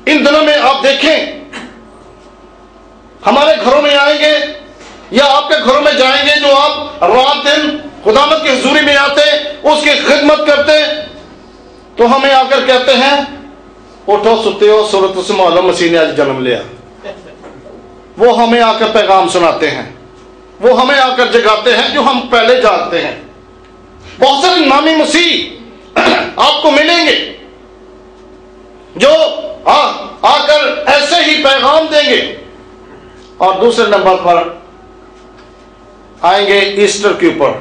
इन दिनों में आप देखें, हमारे घरों में आएंगे या आपके घरों में जाएंगे, जो आप रात दिन खुदावंद की हुजूरी में आते, उसकी खिदमत करते, तो हमें आकर कहते हैं उठो सुते हो, सूरत से मौला मसीह ने आज जन्म लिया। वो हमें आकर पैगाम सुनाते हैं, वो हमें आकर जगाते हैं जो हम पहले जानते हैं। बहुत सारे नामी मसीह आपको मिलेंगे जो आकर ऐसे ही पैगाम देंगे। और दूसरे नंबर पर आएंगे ईस्टर के ऊपर,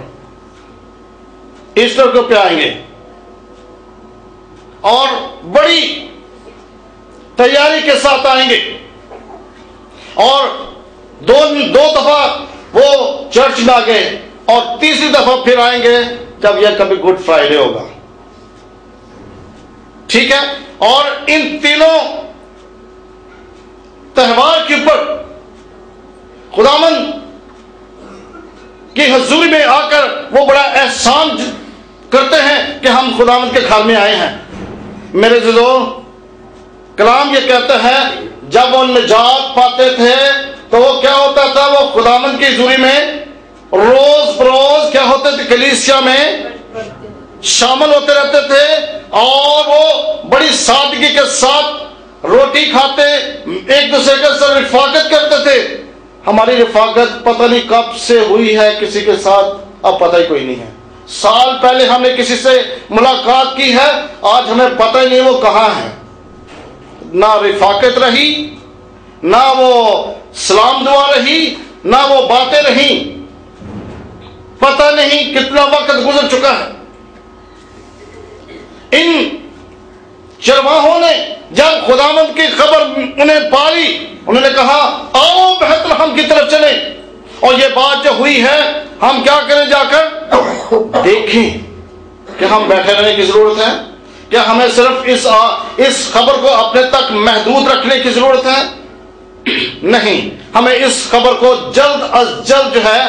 ईस्टर के ऊपर आएंगे और बड़ी तैयारी के साथ आएंगे, और दो दफा वो चर्च में आ गए, और तीसरी दफा फिर आएंगे जब यह कभी गुड फ्राइडे होगा। ठीक है, और इन तीनों त्योहार के ऊपर खुदावंद की हुजूरी में आकर वो बड़ा एहसान करते हैं कि हम खुदावंद के घर में आए हैं। मेरे जो कलाम ये कहता है, जब वो निजात पाते थे तो वो क्या होता था, वो खुदावंद की हुजूरी में रोज बरोज क्या होते थे, कलीसिया में शामिल होते रहते थे, और वो बड़ी सादगी के साथ रोटी खाते, एक दूसरे के साथ रिफाकत करते थे। हमारी रिफाकत पता नहीं कब से हुई है किसी के साथ, अब पता ही कोई नहीं है। साल पहले हमने किसी से मुलाकात की है, आज हमें पता ही नहीं वो कहां है। ना रिफाकत रही, ना वो सलाम दुआ रही, ना वो बातें रही, पता नहीं कितना वक्त गुजर चुका है। इन चरवाहों ने जब खुदावंद की खबर उन्हें पाली, उन्होंने कहा आओ बेहतलहम की तरफ चले, और ये बात जो हुई है हम क्या करें, जाकर देखें कि हम बैठे रहने की जरूरत है, क्या हमें सिर्फ इस खबर को अपने तक महदूद रखने की जरूरत है? नहीं, हमें इस खबर को जल्द अज जल्द जो है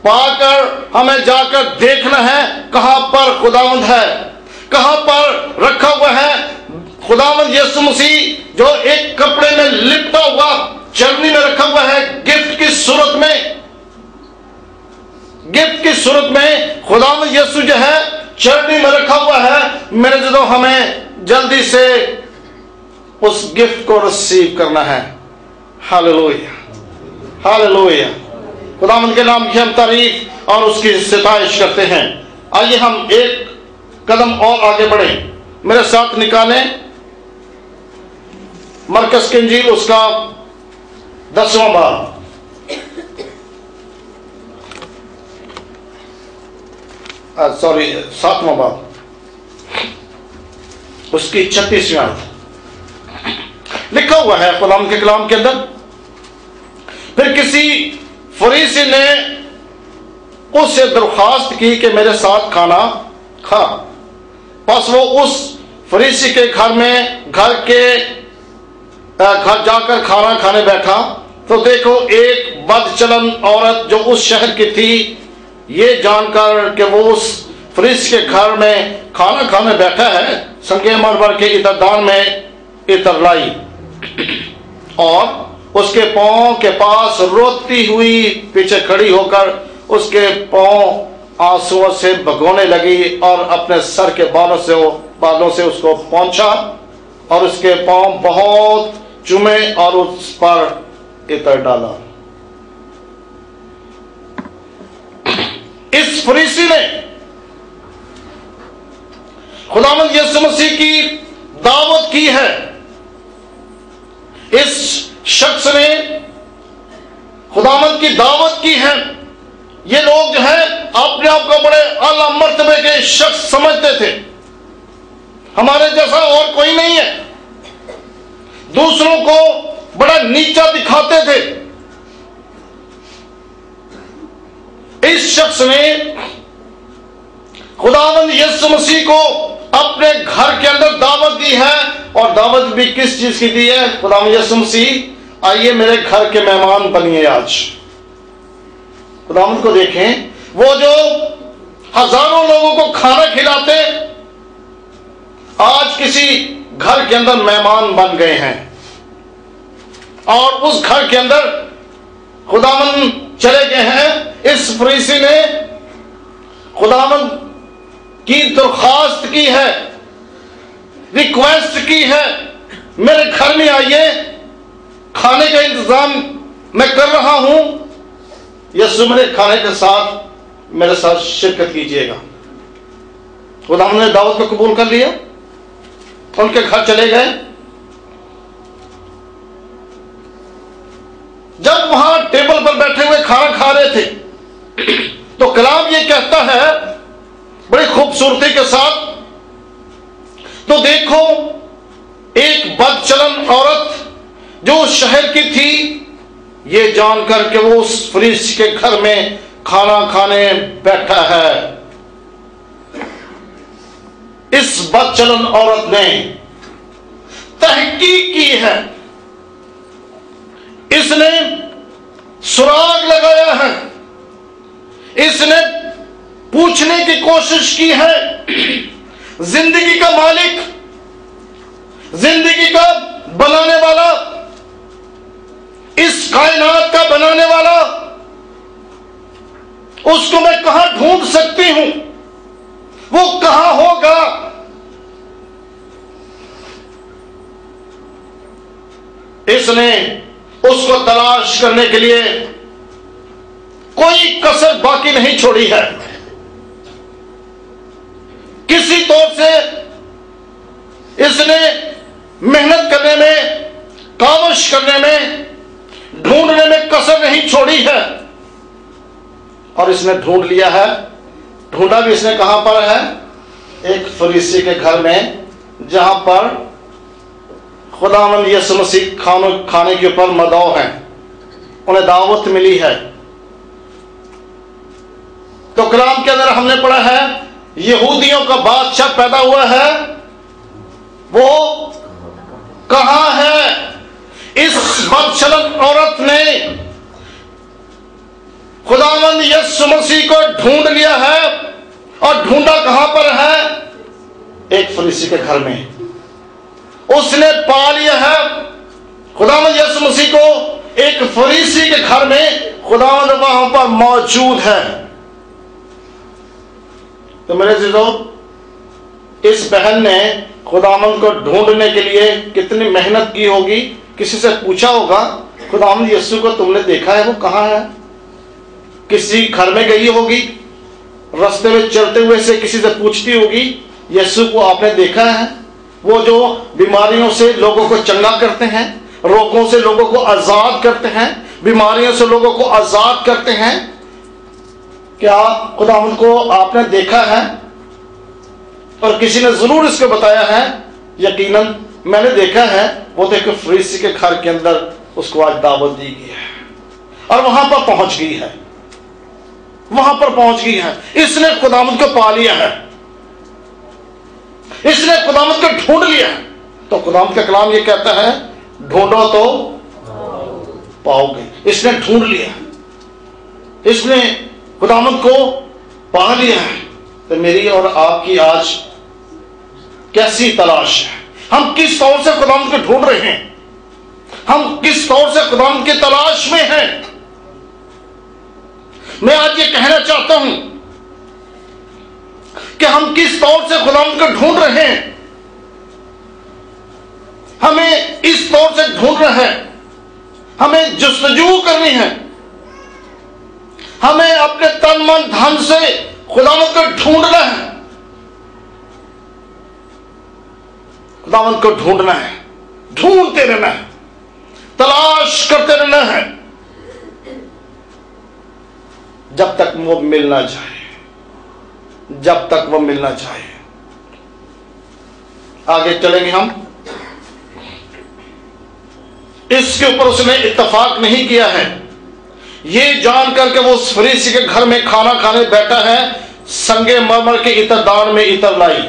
पाकर हमें जाकर देखना है कहां पर खुदावंद है, कहां पर रखा हुआ है खुदावंद यीशु मसीह, जो एक कपड़े में लिपटा हुआ चरनी में रखा हुआ है, गिफ्ट की सूरत में, गिफ्ट की सूरत में खुदावंद यीशु जो है चरनी में रखा हुआ है। मेरे जो हमें जल्दी से उस गिफ्ट को रिसीव करना है। Hallelujah, hallelujah. खुदावंद के नाम की हम तारीफ और उसकी सिताइश करते हैं। आइए हम एक कदम और आगे बढ़े, मेरे साथ निकालें मरकस की इंजील उसका 10वां बाब, सॉरी 7वां बाब, उसकी 36वीं आयत लिखा हुआ है खुदावंद के कलाम के अंदर। फिर किसी फरीसी ने उससे दरख्वास्त की कि मेरे साथ खाना खा। बस वो उस फरीसी के घर जाकर खाना खाने बैठा, तो देखो एक बदचलन औरत जो उस शहर की थी, ये जानकर कि वो उस फरीसी के घर में खाना खाने बैठा है, संगे मरमर के इतरदान में इतर लाई और उसके पांव के पास रोती हुई पीछे खड़ी होकर उसके पांव आंसुओं से भगोने लगी, और अपने सर के बालों से उसको पहुंचा और उसके पांव बहुत चूमे और उस पर इतर डाला। इस फरीसी ने खुदावंद यीशु मसीह की दावत की है। इस शख्स ने खुदावंद की दावत की है। ये लोग जो है अपने आप को बड़े आला मर्तबे के शख्स समझते थे, हमारे जैसा और कोई नहीं है, दूसरों को बड़ा नीचा दिखाते थे। इस शख्स ने खुदावंद यीशु मसीह को अपने घर के अंदर दावत दी है, और दावत भी किस चीज की दी है? खुदावंद यीशु मसीह आइए मेरे घर के मेहमान बनिए। आज खुदावंद को देखें, वो जो हजारों लोगों को खाना खिलाते आज किसी घर के अंदर मेहमान बन गए हैं। और उस घर के अंदर खुदावंद चले गए हैं। इस फरीसी ने खुदावंद की दरख्वास्त की है, रिक्वेस्ट की है, मेरे घर में आइए, खाने का इंतजाम मैं कर रहा हूं, यीशु मेरे खाने के साथ मेरे साथ शिरकत कीजिएगा। खुदावंद ने दावत को कबूल कर लिया, उनके घर चले गए। जब वहां टेबल पर बैठे हुए खाना खा रहे थे तो कलाम ये कहता है बड़ी खूबसूरती के साथ, तो देखो एक बदचलन औरत जो उस शहर की थी, ये जानकर के वो उस फरीसी के घर में खाना खाने बैठा है। इस बदचलन औरत ने तहकीक की है, इसने सुराग लगाया है, इसने पूछने की कोशिश की है, जिंदगी का मालिक, जिंदगी का बनाने वाला, इस कायनात का बनाने वाला, उसको मैं कहां ढूंढ सकती हूं, वो कहां होगा। इसने उसको तलाश करने के लिए कोई कसर बाकी नहीं छोड़ी है। किसी तौर से इसने मेहनत करने में, काविश करने में, ढूंढने में कसर नहीं छोड़ी है और इसने ढूंढ लिया है। ढूंढा भी इसने कहां पर है? एक फरीसी के घर में, जहां पर खुदावंद यीशु मसीह खाने के ऊपर मदऊ है, उन्हें दावत मिली है। तो कलाम के अंदर हमने पढ़ा है यहूदियों का बादशाह पैदा हुआ है, वो कहां है? इस बदचलन औरत ने खुदावंद यीशु मसीह को ढूंढ लिया है और ढूंढा कहां पर है? एक फरीसी के घर में। उसने पा लिया है खुदावंद यीशु मसीह को एक फरीसी के घर में, खुदावंद वहां पर मौजूद है। तो मेरे जीजो, इस बहन ने खुदावंद को ढूंढने के लिए कितनी मेहनत की होगी। किसी से पूछा होगा, खुदावंद यीशु को तुमने देखा है, वो कहां है? किसी घर में गई होगी, रास्ते में चलते हुए से किसी से पूछती होगी, यीशु को आपने देखा है? वो जो बीमारियों से लोगों को चंगा करते हैं, रोगों से लोगों को आजाद करते हैं, बीमारियों से लोगों को आजाद करते हैं, क्या खुदावंद को आपने देखा है? और किसी ने जरूर इसको बताया है, यकीनन मैंने देखा है, वो तो एक फरीसी के घर के अंदर उसको आज दावत दी गई है और वहां पर पहुंच गई है, वहां पर पहुंच गई है। इसने खुदावंद को पा लिया है, इसने खुदावंद को ढूंढ लिया। तो खुदावंद का कलाम ये कहता है, ढूंढो तो पाओगे। इसने ढूंढ लिया, इसने खुदावंद को पा लिया है। तो मेरी और आपकी आज कैसी तलाश है? हम किस तौर से खुदावंद को ढूंढ रहे हैं? हम किस तौर से खुदावंद की तलाश में हैं? मैं आज ये कहना चाहता हूं कि हम किस तौर से खुदावंद को ढूंढ रहे हैं। हमें इस तौर से ढूंढना है, हमें जुस्तजू करनी है, हमें अपने तन मन धन से खुदावंद को ढूंढना है, खुदावंद को ढूंढना है, ढूंढते रहना है, तलाश करते रहना है जब तक वो मिलना चाहे, जब तक वो मिलना चाहे। आगे चलेंगे हम। इसके ऊपर उसने इत्तफाक नहीं किया है, ये जानकर के वो उस फरीसी के घर में खाना खाने बैठा है। संगे मरमर के इतरदान में इतर लाई,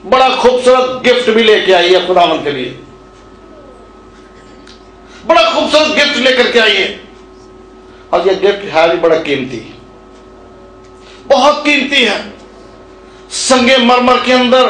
बड़ा खूबसूरत गिफ्ट भी लेके आई है खुदावंद के लिए, बड़ा खूबसूरत गिफ्ट लेकर के आई है। और यह गिफ्ट है भी बड़ा कीमती, बहुत कीमती है। संगे मरमर के अंदर